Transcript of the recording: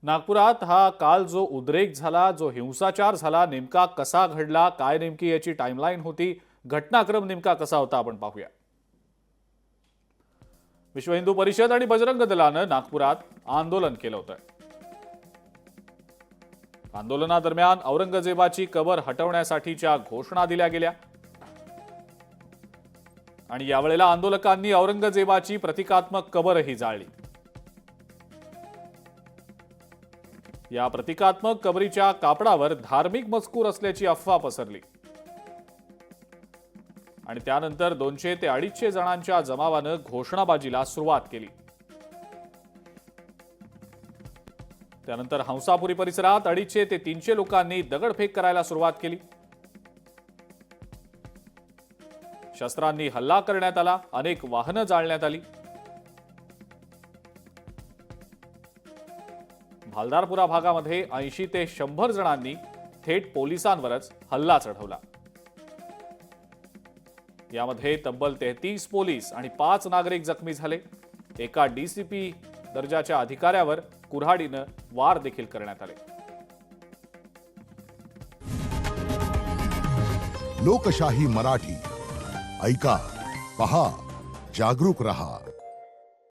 नागपुरात हा काल जो उद्रेक झाला, जो हिंसाचार झाला, नेमका कसा घडला, काय नेमकी याची टाइमलाईन होती, घटनाक्रम नेमका कसा होता आपण पाहूया। विश्व हिंदू परिषद आणि बजरंग दलानं नागपुरात आंदोलन केलं होतं। आंदोलनादरम्यान औरंगजेबाची कबर हटवण्यासाठीच्या घोषणा दिल्या गेल्या आणि यावेळेला आंदोलकांनी औरंगजेबाची प्रतिकात्मक कबरही जाळली। या प्रतिकात्मक कबरीच्या कापडावर धार्मिक मजकूर असल्याची अफवा पसरली आणि त्यानंतर 200 ते 250 जणांच्या जमावानं घोषणाबाजीला सुरुवात केली। त्यानंतर हंसापुरी परिसरात 250 ते 300 लोकांनी दगडफेक करायला सुरुवात केली। शस्त्रांनी हल्ला करण्यात आला, अनेक वाहनं जाळण्यात आली। भालदारपुरा भागामध्ये 80 ते 100 जणांनी थेट पोलिसांवरच हल्ला चढवला। यामध्ये तब्बल 33 पोलीस आणि 5 नागरिक जखमी झाले। एका डीसीपी दर्जाच्या अधिकाऱ्यावर कुऱ्हाडीनं वार देखील करण्यात आले। लोकशाही मराठी ऐका, पहा, जागरूक रहा।